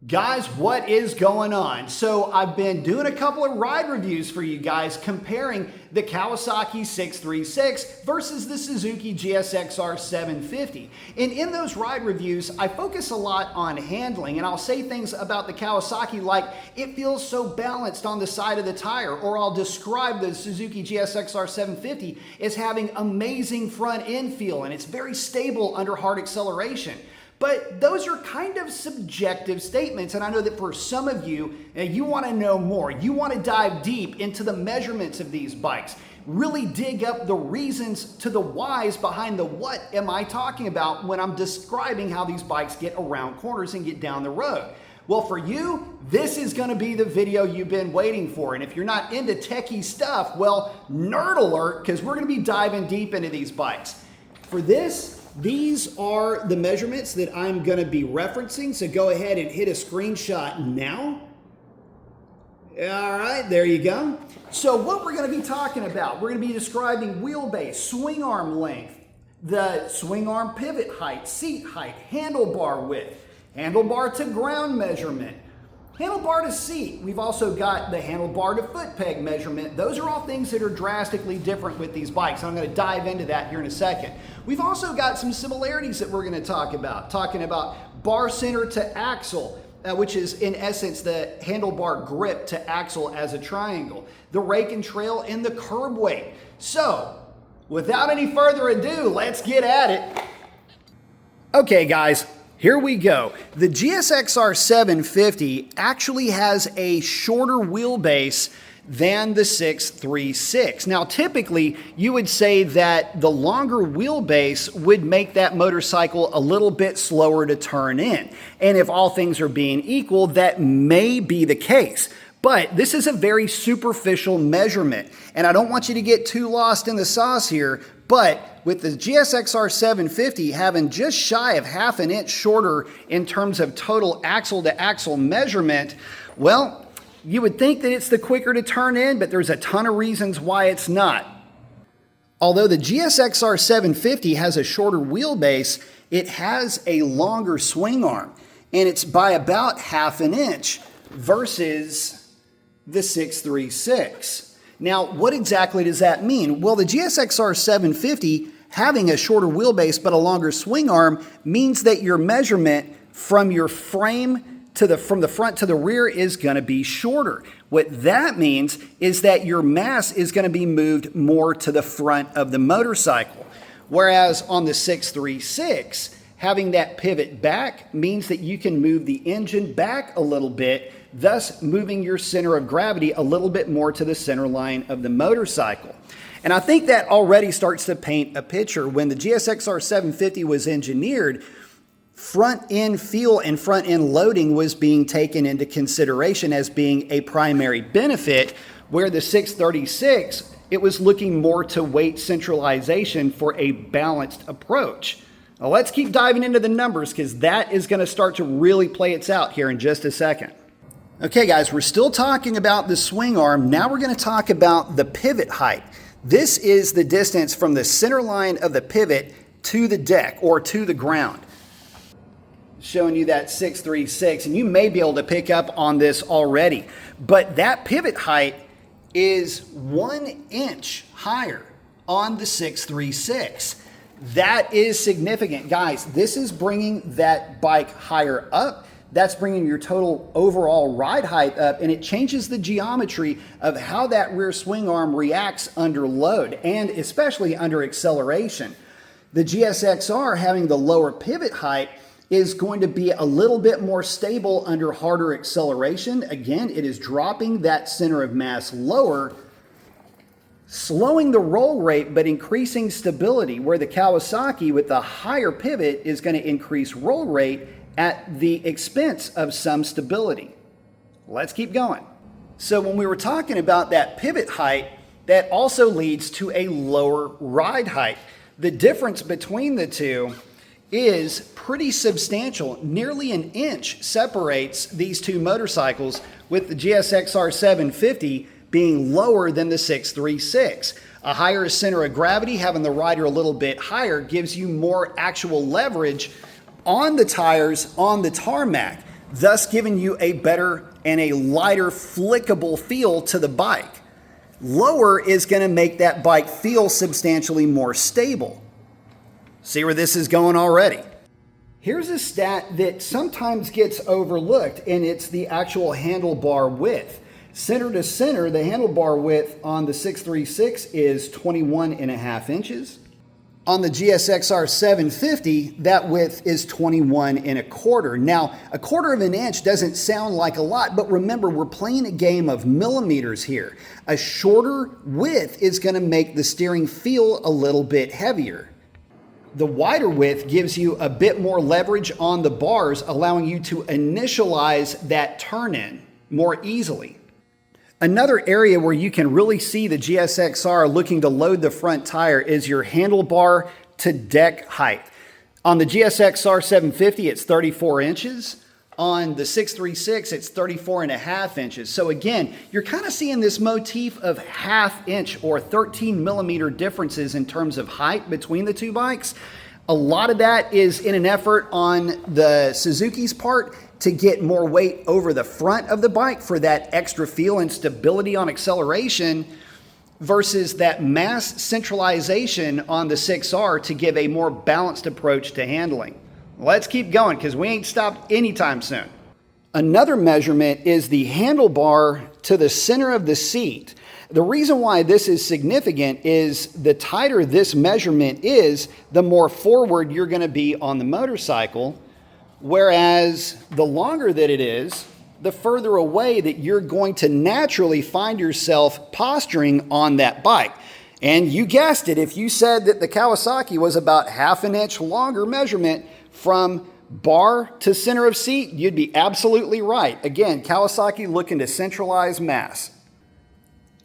Guys, what is going on? So I've been doing a couple of ride reviews for you guys comparing the Kawasaki 636 versus the Suzuki GSXR 750. And in those ride reviews, I focus a lot on handling, and I'll say things about the Kawasaki like it feels so balanced on the side of the tire, or I'll describe the Suzuki GSXR 750 as having amazing front end feel and it's very stable under hard acceleration. But those are kind of subjective statements, and I know that for some of you, you want to know more. You want to dive deep into the measurements of these bikes, really dig up the reasons to the whys behind the what am I talking about when I'm describing how these bikes get around corners and get down the road. Well, for you, this is going to be the video you've been waiting for. And if you're not into techie stuff, well, nerd alert, because we're going to be diving deep into these bikes. For this, these are the measurements that I'm going to be referencing, so go ahead and hit a screenshot now. All right, there you go. So what we're going to be talking about, we're going to be describing wheelbase, swing arm length, the swing arm pivot height, seat height, handlebar width, handlebar to ground measurement, handlebar to seat. We've also got the handlebar to foot peg measurement. Those are all things that are drastically different with these bikes. I'm going to dive into that here in a second. We've also got some similarities that we're going to talk about. Talking about bar center to axle, which is in essence the handlebar grip to axle as a triangle, the rake and trail, and the curb weight. So without any further ado, let's get at it. Okay, guys. Here we go. The GSXR 750 actually has a shorter wheelbase than the 636. Now, typically, you would say that the longer wheelbase would make that motorcycle a little bit slower to turn in. And if all things are being equal, that may be the case. But this is a very superficial measurement, and I don't want you to get too lost in the sauce here, but with the GSXR 750 having just shy of half an inch shorter in terms of total axle-to-axle measurement, well, you would think that it's the quicker to turn in, but there's a ton of reasons why it's not. Although the GSXR 750 has a shorter wheelbase, it has a longer swing arm, and it's by about half an inch versus the 636. Now, what exactly does that mean? Well, the GSXR 750 having a shorter wheelbase but a longer swing arm means that your measurement from your frame from the front to the rear is going to be shorter. What that means is that your mass is going to be moved more to the front of the motorcycle. Whereas on the 636, having that pivot back means that you can move the engine back a little bit, thus moving your center of gravity a little bit more to the center line of the motorcycle. And I think that already starts to paint a picture. When the GSXR 750 was engineered, front end feel and front end loading was being taken into consideration as being a primary benefit, where the 636, it was looking more to weight centralization for a balanced approach. Now let's keep diving into the numbers, because that is going to start to really play its out here in just a second. Okay, guys, we're still talking about the swing arm. Now we're going to talk about the pivot height. This is the distance from the center line of the pivot to the deck or to the ground. Showing you that 636, and you may be able to pick up on this already, but that pivot height is 1 inch higher on the 636. That is significant, guys. This is bringing that bike higher up. That's bringing your total overall ride height up, and it changes the geometry of how that rear swing arm reacts under load, and especially under acceleration. The GSXR having the lower pivot height is going to be a little bit more stable under harder acceleration. Again, it is dropping that center of mass lower, slowing the roll rate, but increasing stability, where the Kawasaki with the higher pivot is going to increase roll rate at the expense of some stability. Let's keep going. So when we were talking about that pivot height, that also leads to a lower ride height. The difference between the two is pretty substantial. Nearly an inch separates these two motorcycles, with the GSXR 750 being lower than the 636. A higher center of gravity, having the rider a little bit higher, gives you more actual leverage on the tires on the tarmac. thus giving you a better and a lighter flickable feel to the bike. Lower is going to make that bike feel substantially more stable. See where this is going already? Here's a stat that sometimes gets overlooked, and it's the actual handlebar width. Center to center, the handlebar width on the 636 is 21.5 inches. On the GSXR 750, that width is 21.25. Now, 1/4 of an inch doesn't sound like a lot, but remember, we're playing a game of millimeters here. A shorter width is going to make the steering feel a little bit heavier. The wider width gives you a bit more leverage on the bars, allowing you to initialize that turn-in more easily. Another area where you can really see the GSXR looking to load the front tire is your handlebar to deck height. On the GSXR 750, it's 34 inches. On the 636, it's 34.5 inches. So again, you're kind of seeing this motif of 1/2 inch or 13 millimeter differences in terms of height between the two bikes. A lot of that is in an effort on the Suzuki's part to get more weight over the front of the bike for that extra feel and stability on acceleration, versus that mass centralization on the 6R to give a more balanced approach to handling. Let's keep going because we ain't stopped anytime soon. Another measurement is the handlebar to the center of the seat. The reason why this is significant is the tighter this measurement is, the more forward you're going to be on the motorcycle, whereas the longer that it is, the further away that you're going to naturally find yourself posturing on that bike. And you guessed it, if you said that the Kawasaki was about 1/2 an inch longer measurement from bar to center of seat, you'd be absolutely right. Again, Kawasaki looking to centralize mass.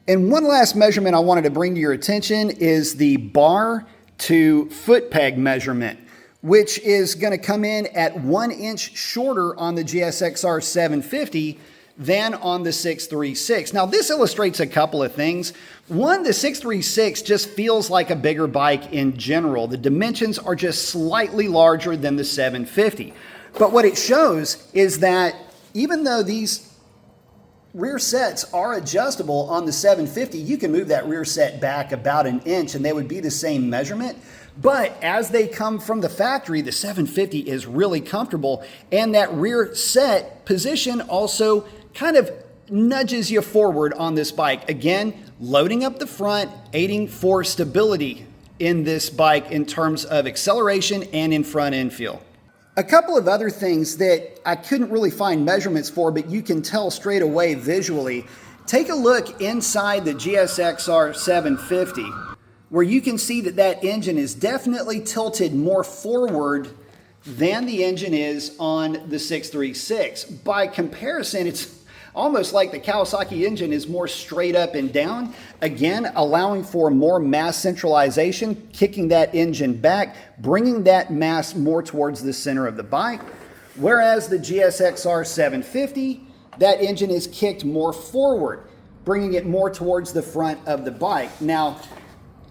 And one last measurement I wanted to bring to your attention is the bar to foot peg measurement, which is going to come in at 1 inch shorter on the GSXR 750 than on the 636. Now, this illustrates a couple of things. One, the 636 just feels like a bigger bike in general. The dimensions are just slightly larger than the 750. But what it shows is that even though these rear sets are adjustable on the 750, you can move that rear set back about 1 inch and they would be the same measurement. But as they come from the factory, the 750 is really comfortable, and that rear set position also kind of nudges you forward on this bike. Again, loading up the front, aiding for stability in this bike in terms of acceleration and in front end feel. A couple of other things that I couldn't really find measurements for, but you can tell straight away visually. Take a look inside the GSXR 750, where you can see that that engine is definitely tilted more forward than the engine is on the 636. By comparison, it's almost like the Kawasaki engine is more straight up and down, again, allowing for more mass centralization, kicking that engine back, bringing that mass more towards the center of the bike. Whereas the GSXR 750, that engine is kicked more forward, bringing it more towards the front of the bike. Now,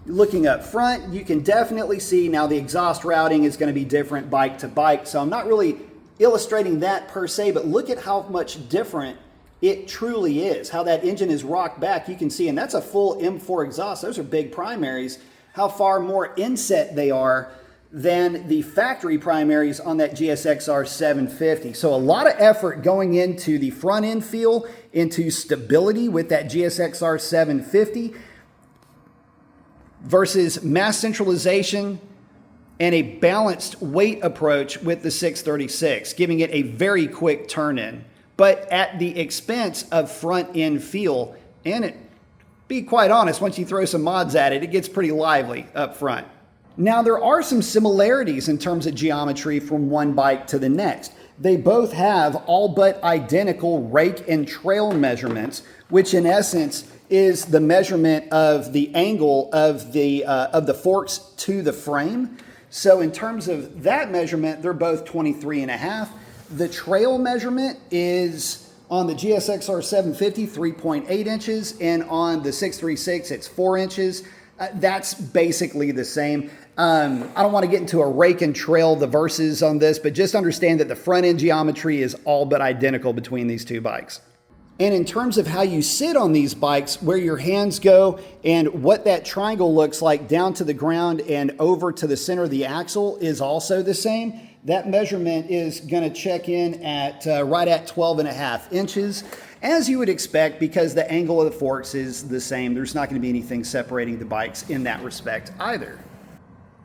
looking up front, you can definitely see now the exhaust routing is going to be different bike to bike. So I'm not really illustrating that per se, but look at how much different it truly is. How that engine is rocked back, you can see, and that's a full M4 exhaust. Those are big primaries. How far more inset they are than the factory primaries on that GSXR 750. So a lot of effort going into the front end feel, into stability with that GSXR 750 versus mass centralization and a balanced weight approach with the 636, giving it a very quick turn in, but at the expense of front end feel. And it, be quite honest, once you throw some mods at it, it gets pretty lively up front. Now, there are some similarities in terms of geometry from one bike to the next. They both have all but identical rake and trail measurements, which in essence is the measurement of the angle of the forks to the frame. So in terms of that measurement, they're both 23.5. The trail measurement is on the GSXR 750, 3.8 inches, and on the 636, it's 4 inches. That's basically the same. I don't want to get into a rake and trail the verses on this, but just understand that the front end geometry is all but identical between these two bikes. And in terms of how you sit on these bikes, where your hands go and what that triangle looks like down to the ground and over to the center of the axle is also the same. That measurement is going to check in at right at 12.5 inches, as you would expect, because the angle of the forks is the same. There's not going to be anything separating the bikes in that respect either.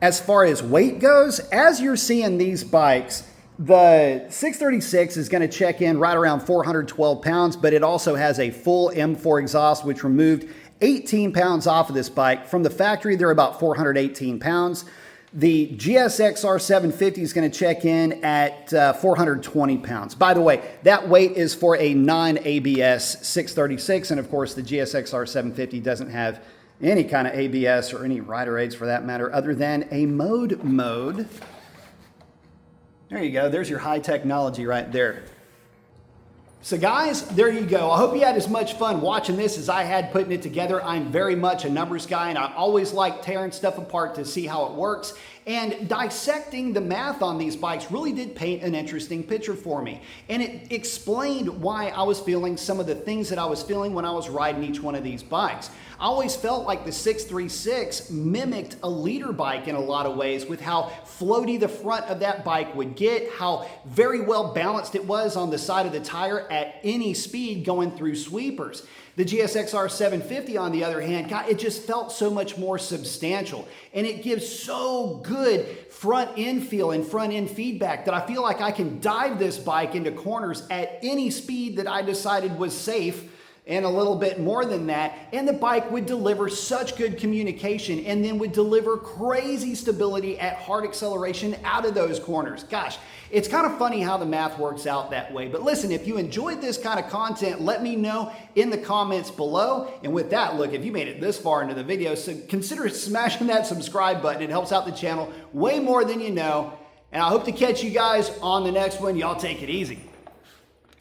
As far as weight goes, as you're seeing these bikes, the 636 is going to check in right around 412 pounds, but it also has a full M4 exhaust, which removed 18 pounds off of this bike. From the factory, they're about 418 pounds. The GSXR 750 is going to check in at 420 pounds. By the way, that weight is for a non-ABS 636, and of course, the GSXR 750 doesn't have any kind of ABS or any rider aids for that matter, other than a mode. There you go. There's your high technology right there. So guys, there you go. I hope you had as much fun watching this as I had putting it together. I'm very much a numbers guy, and I always like tearing stuff apart to see how it works. And dissecting the math on these bikes really did paint an interesting picture for me. And it explained why I was feeling some of the things that I was feeling when I was riding each one of these bikes. I always felt like the 636 mimicked a leader bike in a lot of ways, with how floaty the front of that bike would get, how very well balanced it was on the side of the tire at any speed going through sweepers. The GSXR 750, on the other hand, God, it just felt so much more substantial, and it gives so good front end feel and front end feedback that I feel like I can dive this bike into corners at any speed that I decided was safe, and a little bit more than that, and the bike would deliver such good communication and then would deliver crazy stability at hard acceleration out of those corners. Gosh, it's kind of funny how the math works out that way. But listen, if you enjoyed this kind of content, let me know in the comments below. And with that, look, if you made it this far into the video, so consider smashing that subscribe button. It helps out the channel way more than you know. And I hope to catch you guys on the next one. Y'all take it easy.